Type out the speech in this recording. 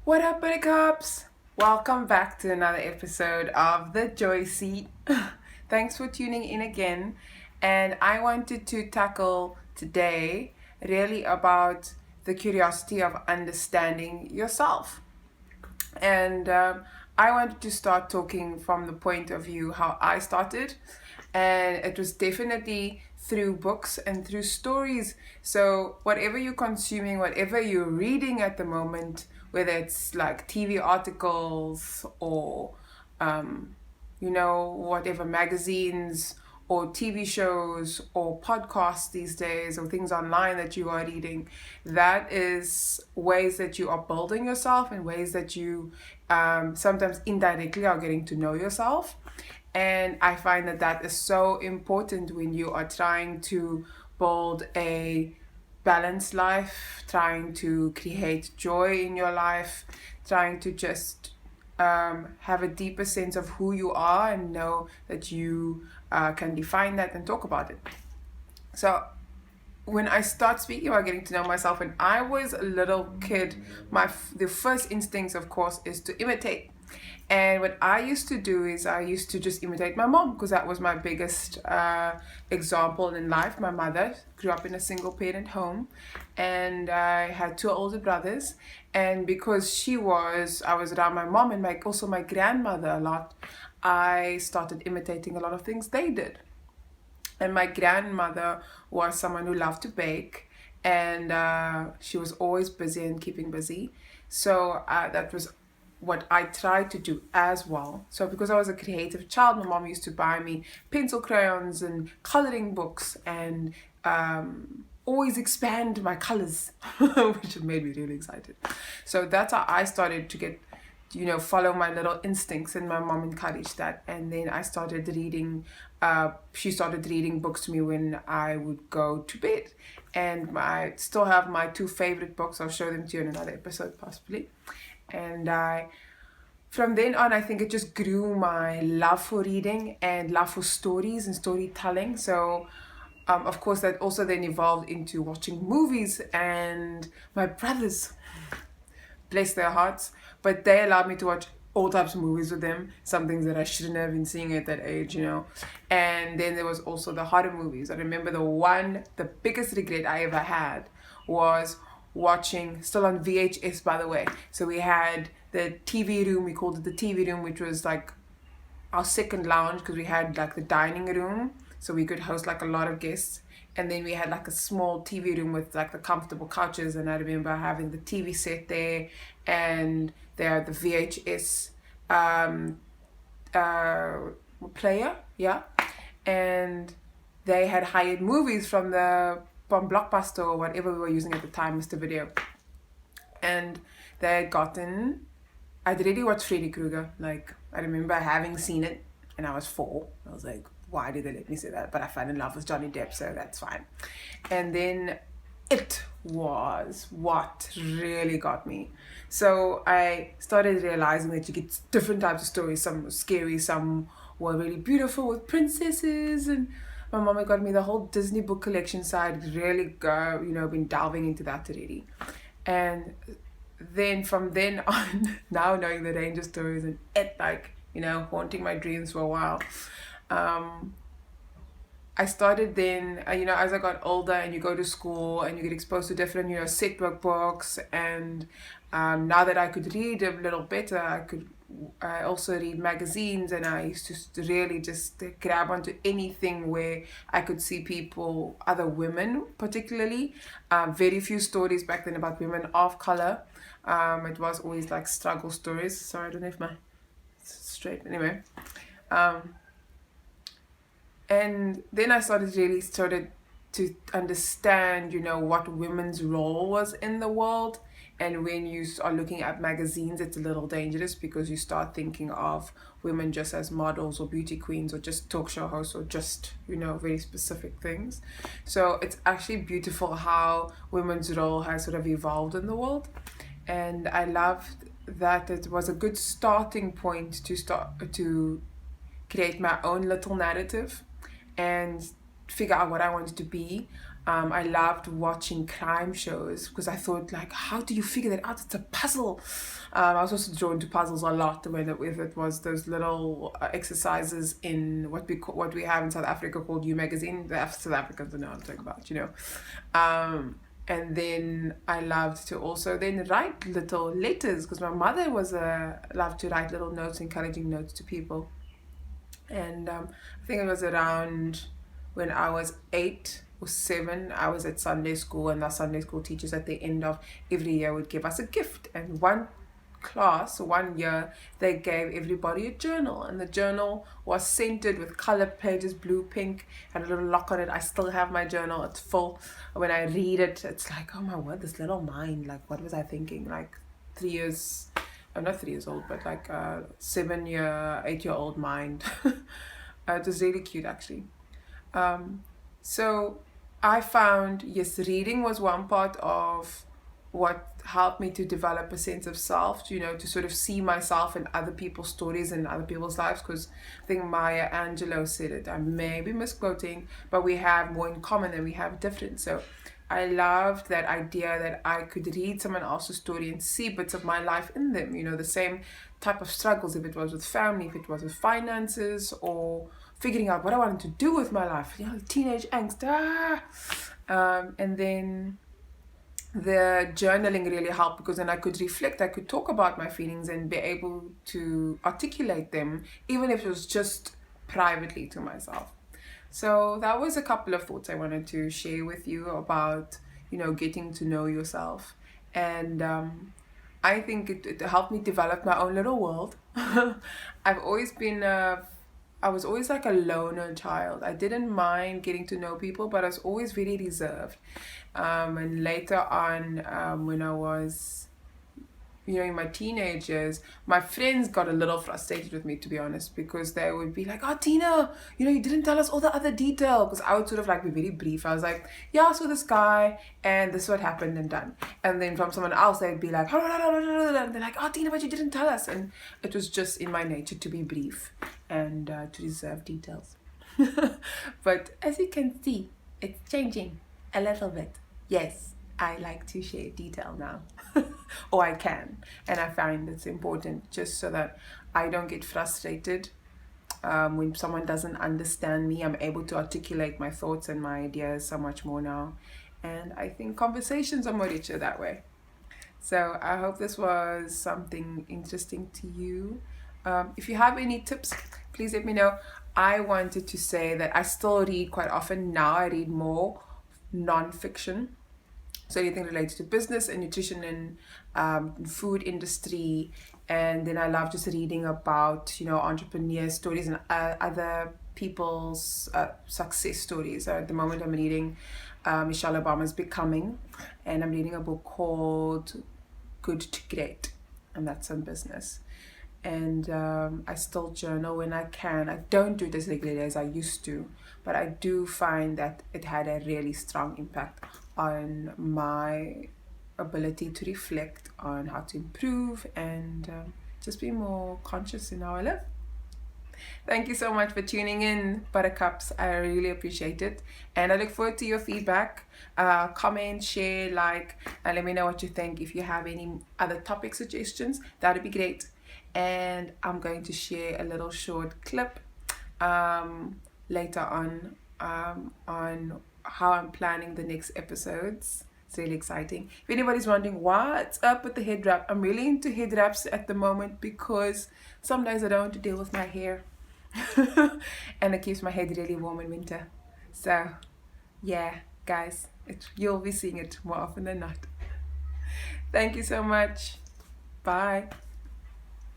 What up, Buttercups? Welcome back to another episode of The Joy Seat. Thanks for tuning in again. And I wanted to tackle today really about the curiosity of understanding yourself. And I wanted to start talking from the point of view how I started. And it was definitely through books and through stories. So, whatever you're consuming, whatever you're reading at the moment, whether it's like TV articles or, whatever magazines or TV shows or podcasts these days or things online that you are reading, that is ways that you are building yourself and ways that you sometimes indirectly are getting to know yourself. And I find that that is so important when you are trying to build a balanced life, trying to create joy in your life, trying to just have a deeper sense of who you are and know that you can define that and talk about it. So when I start speaking about getting to know myself, when I was a little kid, the first instincts, of course, is to imitate. And what I used to do is I used to just imitate my mom because that was my biggest example in life. My mother grew up in a single parent home and I had two older brothers. And because I was around my mom and also my grandmother a lot, I started imitating a lot of things they did. And my grandmother was someone who loved to bake and she was always busy and keeping busy. So that was what I tried to do as well. So because I was a creative child, my mom used to buy me pencil crayons and coloring books and always expand my colors, which made me really excited. So that's how I started to get, follow my little instincts, and my mom encouraged that. And then I started reading, she started reading books to me when I would go to bed. And I still have my two favorite books. I'll show them to you in another episode possibly. And from then on, I think it just grew my love for reading and love for stories and storytelling. So, of course, that also then evolved into watching movies. And my brothers, bless their hearts, but they allowed me to watch all types of movies with them, some things that I shouldn't have been seeing at that age, And then there was also the horror movies. I remember the biggest regret I ever had was watching, still on VHS by the way. So we had the TV room, we called it the TV room, which was like our second lounge because we had like the dining room, so we could host like a lot of guests. And then we had like a small TV room with like the comfortable couches, and I remember having the TV set there, and there the VHS player, yeah, and they had hired movies from Blockbuster or whatever we were using at the time, Mr. Video, and they had I'd already watched Freddy Krueger. Like, I remember having seen it, and I was 4. I was like, why did they let me say that? But I fell in love with Johnny Depp, so that's fine. And then it was what really got me. So I started realizing that you get different types of stories. Some were scary, some were really beautiful with princesses, and my mom had got me the whole Disney book collection, so I'd really been delving into that already. And then from then on, now knowing the range of stories and it haunting my dreams for a while, I started then, as I got older and you go to school and you get exposed to different, set books, and now that I could read a little better, I also read magazines, and I used to really just grab onto anything where I could see people, other women particularly, very few stories back then about women of color. It was always like struggle stories. Sorry, I don't know if it's straight. Anyway. And then I started to understand, what women's role was in the world. And when you are looking at magazines, it's a little dangerous because you start thinking of women just as models or beauty queens or just talk show hosts or just, very specific things. So it's actually beautiful how women's role has sort of evolved in the world. And I loved that it was a good starting point to create my own little narrative and figure out what I wanted to be. I loved watching crime shows because I thought, like, how do you figure that out? It's a puzzle. I was also drawn to puzzles a lot when if it was those little exercises in what we have in South Africa called U Magazine. The South Africans don't know what I'm talking about, you know. And then I loved to also then write little letters because my mother was loved to write little notes, encouraging notes to people. And I think it was around when I was 8 or 7, I was at Sunday school, and our Sunday school teachers at the end of every year would give us a gift. And one year, they gave everybody a journal, and the journal was scented with color pages, blue, pink, had a little lock on it. I still have my journal. It's full. When I read it, it's like, oh my word, this little mind, like, what was I thinking? Like 3 years, I'm not 3 years old, but like 7-year, 8-year-old mind. It was really cute, actually. So I found, yes, reading was one part of what helped me to develop a sense of self, to sort of see myself in other people's stories and other people's lives, because I think Maya Angelou said it. I may be misquoting, but we have more in common than we have different. So I loved that idea that I could read someone else's story and see bits of my life in them, the same type of struggles, if it was with family, if it was with finances, or figuring out what I wanted to do with my life, teenage angst. And then the journaling really helped, because then I could reflect, I could talk about my feelings and be able to articulate them, even if it was just privately to myself. So that was a couple of thoughts I wanted to share with you about, getting to know yourself. And I think it helped me develop my own little world. I've always been I was always like a loner child. I didn't mind getting to know people, but I was always very reserved. And later on, when I was, in my teenage years, my friends got a little frustrated with me, to be honest, because they would be like, oh, Tina, you didn't tell us all the other detail. Because I would sort of like be very brief. I was like, yeah, I saw this guy and this is what happened and done. And then from someone else, they'd be like, and they're like, oh, Tina, but you didn't tell us. And it was just in my nature to be brief and to reserve details. But as you can see, it's changing a little bit. Yes, I like to share detail now. Or I can. And I find it's important just so that I don't get frustrated when someone doesn't understand me. I'm able to articulate my thoughts and my ideas so much more now. And I think conversations are more richer that way. So I hope this was something interesting to you. If you have any tips, please let me know. I wanted to say that I still read quite often. Now I read more non-fiction. So anything related to business and nutrition and food industry. And then I love just reading about, entrepreneur stories and other people's success stories. At the moment I'm reading Michelle Obama's Becoming, and I'm reading a book called Good to Great, and that's on business. And I still journal when I can. I don't do it as regularly as I used to, but I do find that it had a really strong impact on my ability to reflect on how to improve and just be more conscious in how I live. Thank you so much for tuning in, Buttercups. I really appreciate it. And I look forward to your feedback. Comment, share, like, and let me know what you think. If you have any other topic suggestions, that would be great. And I'm going to share a little short clip later on how I'm planning the next episodes. It's really exciting. If anybody's wondering what's up with the head wrap, I'm really into head wraps at the moment because some days I don't want to deal with my hair. And it keeps my head really warm in winter. So yeah, guys, you'll be seeing it more often than not. Thank you so much. Bye.